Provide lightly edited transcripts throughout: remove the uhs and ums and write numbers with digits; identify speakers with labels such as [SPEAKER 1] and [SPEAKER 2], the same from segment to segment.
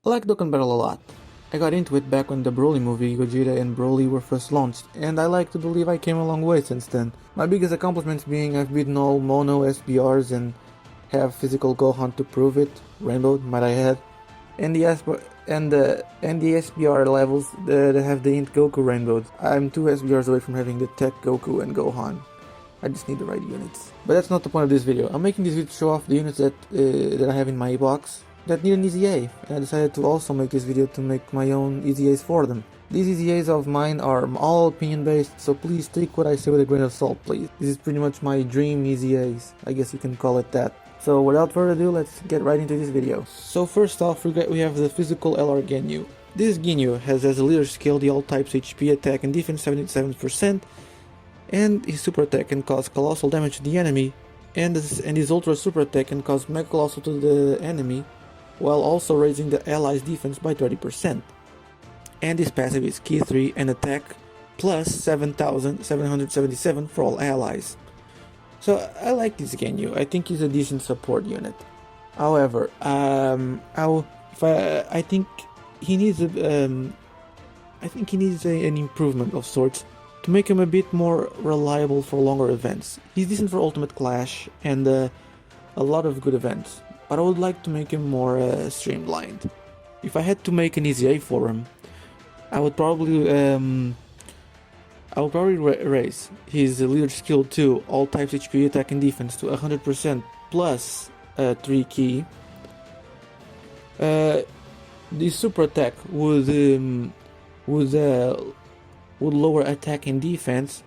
[SPEAKER 1] I like Dokkan Battle a lot. I got into it back when the Broly movie, Gogeta and Broly were first launched, and I like to believe I came a long way since then. My biggest accomplishments being I've beaten all Mono SBRs and have physical Gohan to prove it, Rainbow, might I add, and the SBR levels that have the Int Goku Rainbows. I'm 2 SBRs away from having the Tech Goku and Gohan. I just need the right units. But that's not the point of this video. I'm making this video to show off the units that I have in my box that need an EZA, and I decided to also make this video to make my own EZAs for them. These EZAs of mine are all opinion based, so please take what I say with a grain of salt, please. This is pretty much my dream EZAs, I guess you can call it that. So without further ado, let's get right into this video. So first off, we have the physical LR Ginyu. This Ginyu has as a leader skill the all types HP, attack and defense 77%, and his super attack can cause colossal damage to the enemy, and his ultra super attack can cause mega colossal to the enemy, while also raising the allies' defense by 30%. And his passive is Ki 3 and attack plus 7777 for all allies. So I like this Ginyu. I think he's a decent support unit. However, I think he needs an improvement of sorts to make him a bit more reliable for longer events. He's decent for Ultimate Clash and a lot of good events, but I would like to make him more streamlined. If I had to make an EZA for him, I would probably raise his leader skill to all types HP, attack and defense to 100% plus 3 Ki. The super attack would lower attack and defense.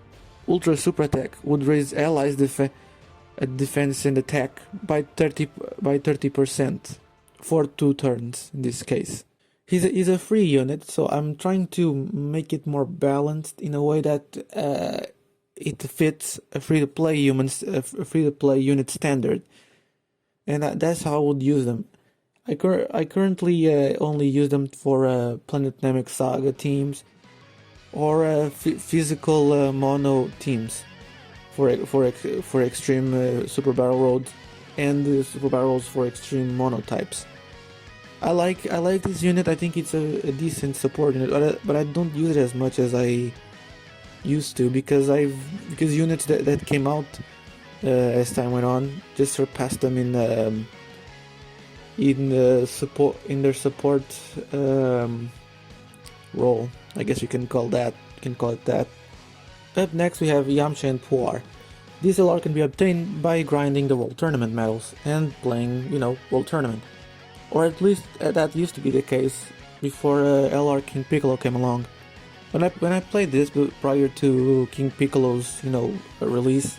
[SPEAKER 1] Ultra super attack would raise allies' defense and attack by 30% for 2 turns in this case. He's a free unit, so I'm trying to make it more balanced in a way that it fits a free-to-play unit standard, and that's how I would use them. I currently only use them for Planet Namek Saga teams or physical mono teams for extreme super battle roads and super battles for extreme mono types. I like this unit. I think it's a decent support unit, but I don't use it as much as I used to because units that came out as time went on just surpassed them in their support role. I guess you can call it that. Up next we have Yamcha and Puar. This LR can be obtained by grinding the World Tournament medals and playing, World Tournament. Or at least that used to be the case before LR King Piccolo came along. When I played this prior to King Piccolo's release,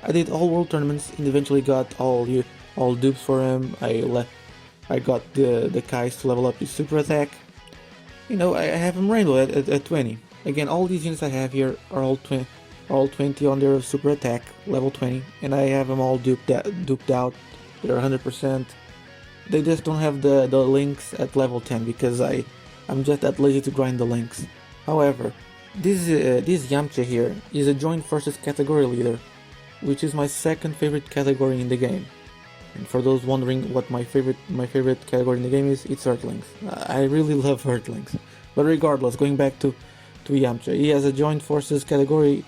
[SPEAKER 1] I did all world tournaments and eventually got all dupes for him. I got the Kais to level up his super attack. I have him Rainbow at 20. Again, all these units I have here are all 20 on their super attack level 20, and I have them all duped out. They're 100%. They just don't have the links at level 10 because I'm just that lazy to grind the links. However, this Yamcha here is a joint forces category leader, which is my second favorite category in the game. And for those wondering what my favorite category in the game is, it's Earthlings. I really love Earthlings. But regardless, going back to Yamcha, he has a joint forces category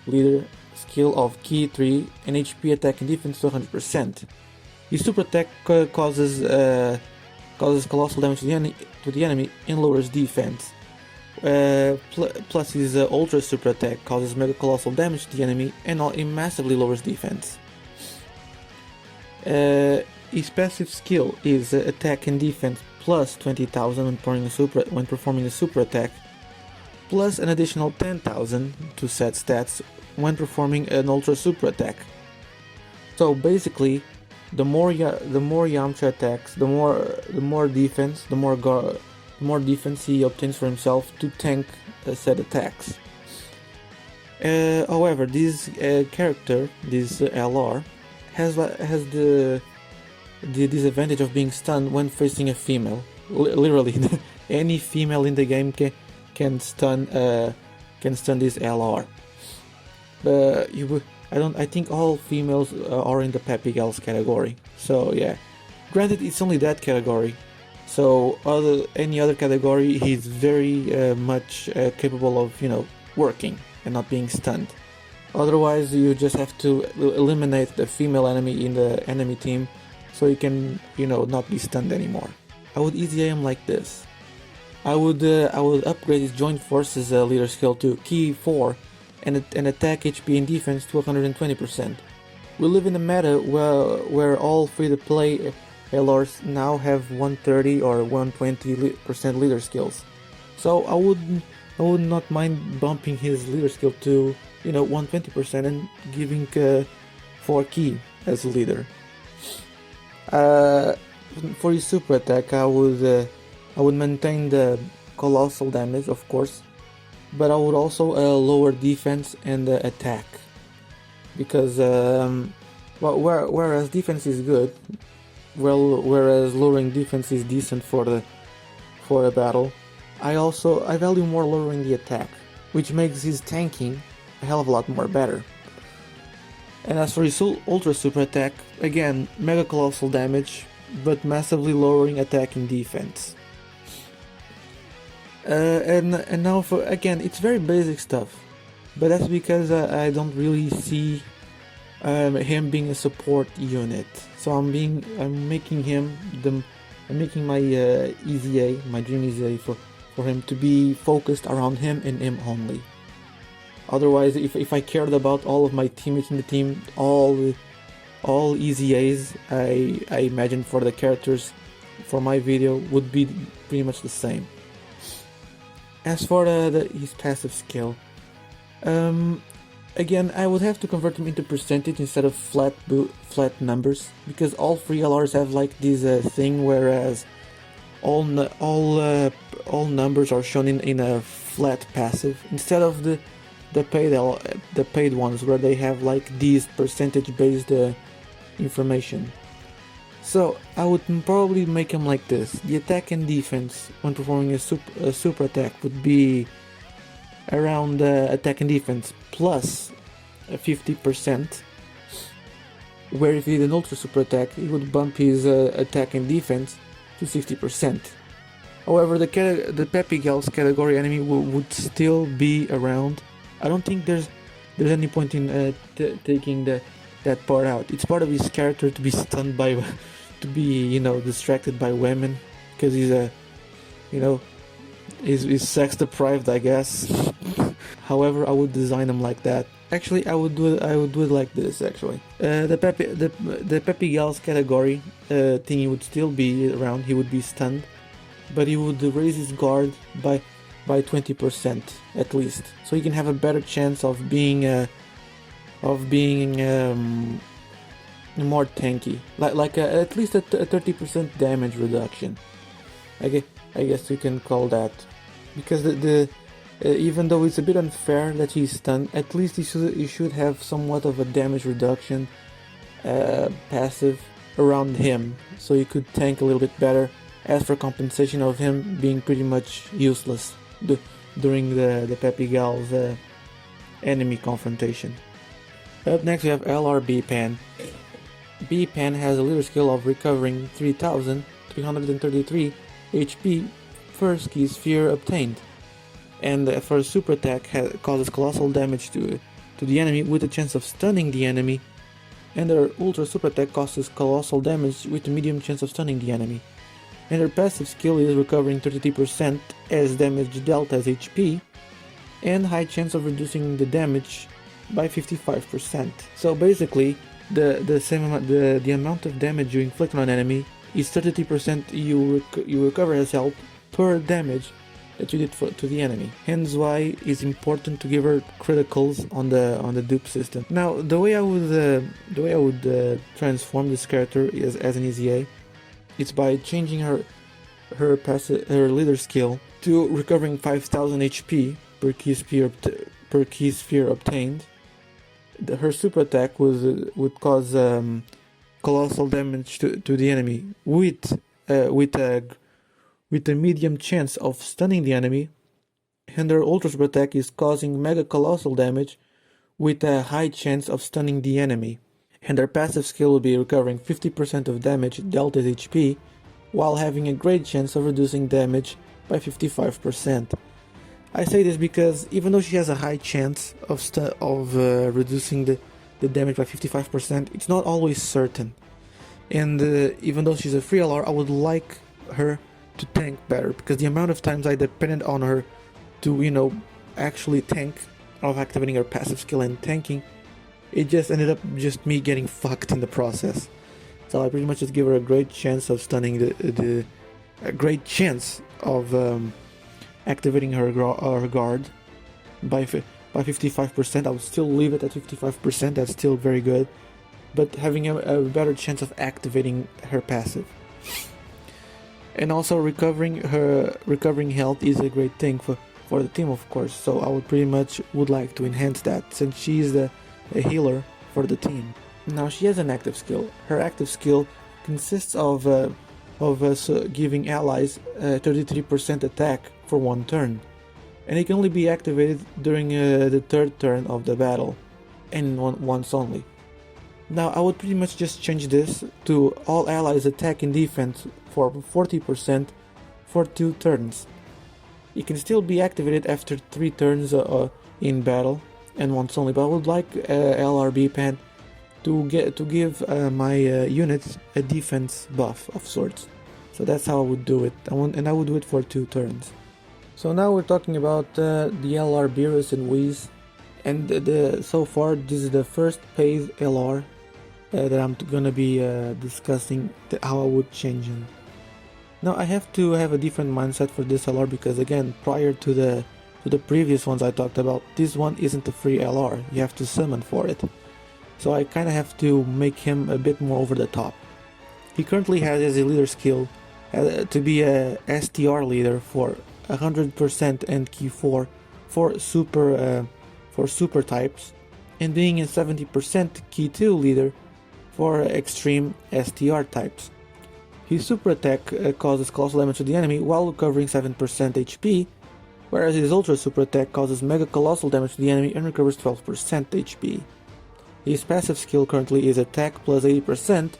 [SPEAKER 1] leader skill of Ki 3 and HP, attack and defense to 100%. His super attack causes colossal damage to the enemy and lowers defense. Plus his ultra super attack causes mega colossal damage to the enemy and massively lowers defense. His passive skill is attack and defense plus 20,000 when performing a super attack, plus an additional 10,000 to set stats when performing an ultra super attack. So basically, the more Yamcha attacks, the more defense he obtains for himself to tank said attacks. However, this character, this LR, has the disadvantage of being stunned when facing a female. Literally, any female in the game can stun this LR. I think all females are in the Peppy Gals category. So yeah, granted it's only that category, So any other category, he's very much capable of, working and not being stunned. Otherwise, you just have to eliminate the female enemy in the enemy team, so you can, not be stunned anymore. I would EZA him like this. I would upgrade his joint forces leader skill to key 4 and attack, HP, and defense to 120%. We live in a meta where all free-to-play LRs now have 130 or 120% leader skills. So I would not mind bumping his leader skill to 120% and giving 4 key as leader. For his super attack, I would maintain the colossal damage, of course, but I would also lower defense and attack, because whereas defense is good, whereas lowering defense is decent for a battle, I value more lowering the attack, which makes his tanking a hell of a lot more better. And as for his ultra super attack, again, mega colossal damage, but massively lowering attack and defense. And now for, again, it's very basic stuff, but that's because I don't really see him being a support unit. So I'm making my EZA, my dream EZA for him to be focused around him and him only. Otherwise, if I cared about all of my teammates in the team, all EZAs I imagine for the characters for my video would be pretty much the same. As for his passive skill, again, I would have to convert them into percentage instead of flat numbers, because all free LRs have like this thing, whereas all numbers are shown in a flat passive instead of the paid ones, where they have like these percentage based information. So I would probably make them like this. The attack and defense when performing a super attack would be around attack and defense plus 50%, where if he did an ultra super attack, he would bump his attack and defense to 60%. However, the Peppy Gals category enemy would still be around. I don't think there's any point in taking that part out. It's part of his character to be stunned by, to be distracted by women, because he's sex deprived, I guess. However, I would design him like that. Actually, I would do it like this. Actually, the Peppy Gals category thingy would still be around. He would be stunned, but he would raise his guard by 20% at least, so he can have a better chance of being more tanky, like at least a 30% damage reduction. I guess you can call that, because even though it's a bit unfair that he's stunned, at least he should have somewhat of a damage reduction passive around him, so he could tank a little bit better, as for compensation of him being pretty much useless during the Peppy Gals enemy confrontation. Up next we have LR B-Pan. B-Pan has a leader skill of recovering 3,333 HP first key sphere obtained, and for a super attack causes colossal damage to the enemy with a chance of stunning the enemy, and her ultra super attack causes colossal damage with a medium chance of stunning the enemy, and her passive skill is recovering 33% as damage dealt as HP, and high chance of reducing the damage by 55%. So basically, the amount of damage you inflict on an enemy is 33% you recover as health per damage that you did to the enemy. Hence why it's important to give her criticals on the dupe system. Now, the way I would transform this character is as an EZA. It's by changing her leader skill to recovering 5,000 HP per key sphere obtained. Her super attack would cause colossal damage to the enemy with a medium chance of stunning the enemy, and her ultra super attack is causing mega colossal damage with a high chance of stunning the enemy, and her passive skill will be recovering 50% of damage dealt as HP while having a great chance of reducing damage by 55%. I say this because even though she has a high chance of reducing the damage by 55%, it's not always certain. And even though she's a free LR, I would like her to tank better, because the amount of times I depended on her to, actually tank, of activating her passive skill and tanking, it just ended up just me getting fucked in the process. So I pretty much just give her a great chance of stunning a great chance of activating her guard by 55%. I would still leave it at 55%. That's still very good, but having a better chance of activating her passive. And also recovering health is a great thing for the team, of course. So I would like to enhance that, since she is a healer for the team. Now she has an active skill. Her active skill consists of giving allies 33% attack for one turn, and it can only be activated during the third turn of the battle, and once only. Now I would pretty much just change this to all allies attack and defense for 40% for 2 turns. It can still be activated after 3 turns in battle and once only, but I would like LRB Pen to give my units a defense buff of sorts. So that's how I would do it. I would do it for 2 turns. So now we're talking about the LR Beerus and Whis, and so far this is the first paid LR that I'm gonna be discussing how I would change him. Now I have to have a different mindset for this LR, because again, prior to the previous ones I talked about, this one isn't a free LR. You have to summon for it. So I kind of have to make him a bit more over the top. He currently has as a leader skill to be a STR leader for 100% and key 4 for super types, and being a 70% key 2 leader for extreme STR types. His super attack causes colossal damage to the enemy while recovering 7% HP, whereas his ultra super attack causes mega colossal damage to the enemy and recovers 12% HP. His passive skill currently is attack plus 80%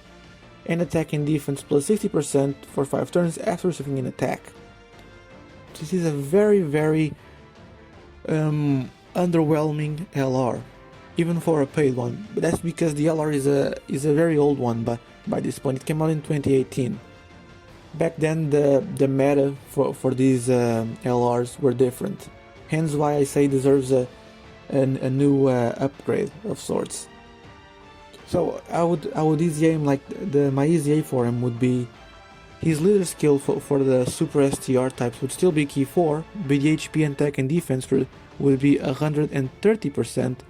[SPEAKER 1] and attack and defense plus 60% for 5 turns after receiving an attack. This is a very, very underwhelming LR, even for a paid one, but that's because the LR is a very old one by this point. It came out in 2018. Back then the meta for these LRs were different, hence why I say it deserves a new upgrade of sorts. So I would easy aim, like my easy aim for him would be his leader skill for the super STR types would still be key 4, but the HP and attack and defense would be 130%,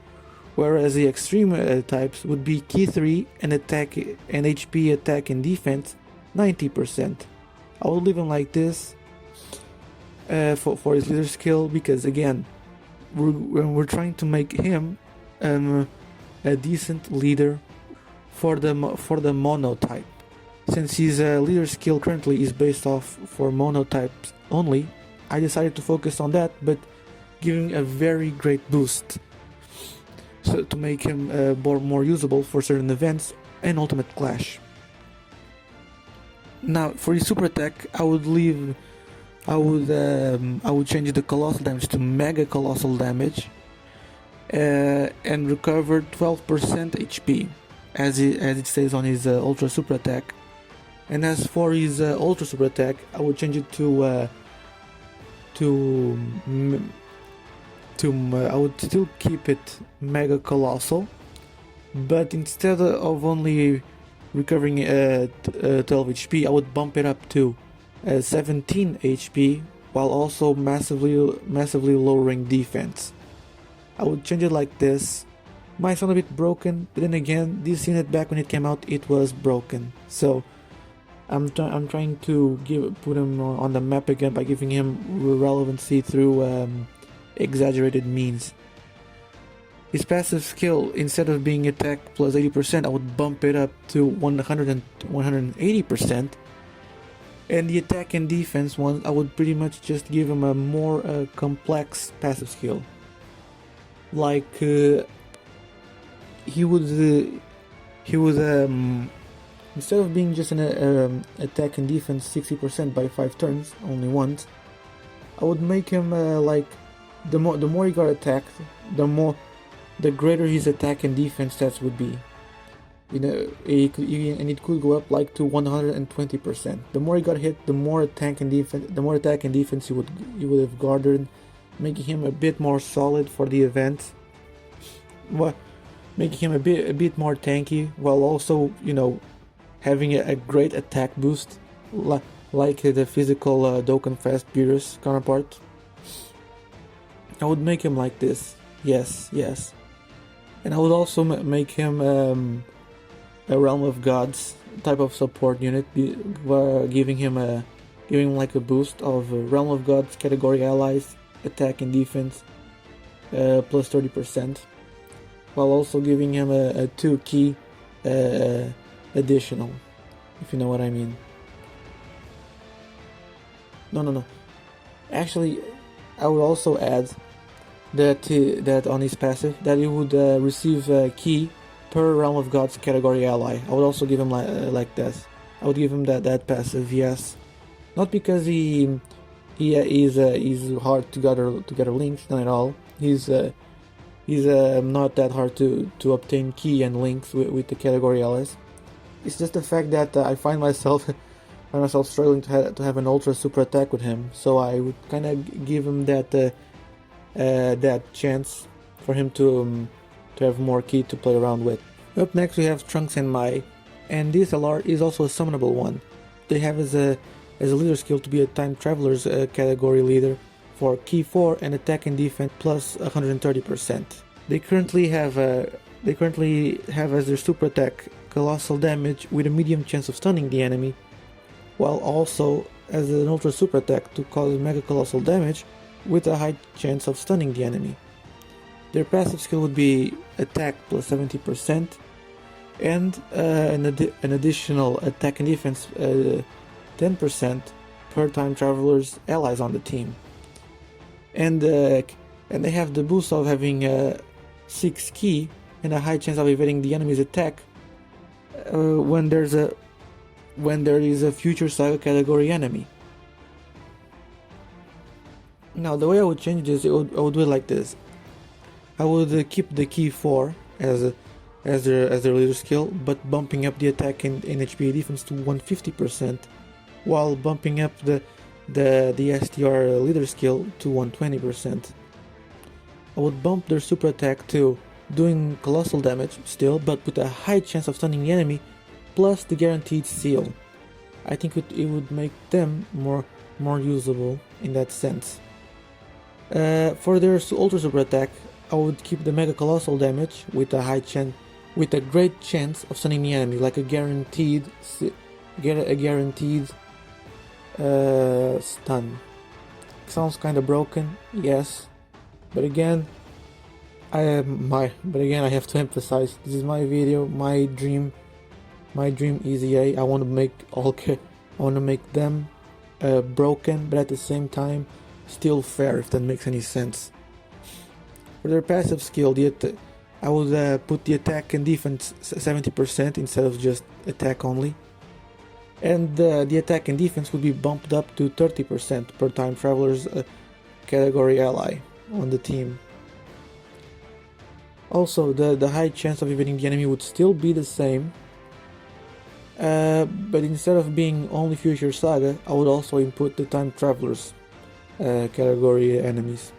[SPEAKER 1] whereas the extreme types would be key 3 and attack and HP, attack and defense 90%. I would leave him like this for his leader skill, because again, we're trying to make him a decent leader for the mono type. Since his leader skill currently is based off for mono types only, I decided to focus on that, but giving a very great boost, so to make him more usable for certain events and Ultimate Clash. Now for his super attack, I would change the colossal damage to mega colossal damage and recover 12% HP as it says on his ultra super attack. And as for his ultra super attack, I would change it I would still keep it mega colossal, but instead of only recovering 12 HP, I would bump it up to 17 HP, while also massively lowering defense. I would change it like this. Might sound a bit broken, but then again, this unit back when it came out, it was broken. So I'm trying to put him on the map again by giving him relevancy through exaggerated means. His passive skill, instead of being attack plus 80%, I would bump it up to 180%. And the attack and defense one, I would pretty much just give him a more complex passive skill. Like he would Instead of being just an attack and defense 60% by 5 turns, only once, I would make him like the more he got attacked, the greater his attack and defense stats would be. You know, it could go up like to 120%. The more he got hit, the more attack and defense he would have garnered, making him a bit more solid for the event. Making him a bit more tanky, while also, you know, having a great attack boost, like the physical Dokkan Fast Beerus counterpart. I would make him like this, yes, and I would also make him a Realm of Gods type of support unit, giving him like a boost of Realm of Gods category allies, attack and defense, plus 30%, while also giving him a 2 key additional, if you know what I mean. No. Actually, I would also add that on his passive, that he would receive a key per Realm of Gods category ally. I would also give him like this. I would give him that passive, yes. Not because he's hard to gather links, not at all. He's not that hard to obtain key and links with the category allies. It's just the fact that I find myself struggling to have an ultra super attack with him, so I would kind of give him that chance for him to have more key to play around with. Up next we have Trunks and Mai, and this LR is also a summonable one. They have as a leader skill to be a time traveler's category leader for key 4 and attack and defense plus 130%. They currently have as their super attack colossal damage with a medium chance of stunning the enemy, while also as an ultra super attack to cause mega colossal damage with a high chance of stunning the enemy. Their passive skill would be attack plus 70% and an additional attack and defense 10% per time travelers allies on the team. And they have the boost of having 6 key and a high chance of evading the enemy's attack when there is a future saga category enemy. Now the way I would change this, I would do it like this. I would keep the key 4 as their leader skill, but bumping up the attack and HP defense to 150%, while bumping up the STR leader skill to 120%. I would bump their super attack to doing colossal damage still, but with a high chance of stunning the enemy, plus the guaranteed seal. I think it would make them more usable in that sense. For their ultra super attack, I would keep the mega colossal damage with a great chance of stunning the enemy, like a guaranteed stun. Sounds kind of broken, yes, but again, I have to emphasize, this is my video, my dream EZA. I want to make them broken, but at the same time still fair, if that makes any sense. For their passive skill, I would put the attack and defense 70% instead of just attack only, and the attack and defense would be bumped up to 30% per time traveler's category ally on the team. Also, the high chance of evading the enemy would still be the same, but instead of being only future saga, I would also input the time travelers category enemies.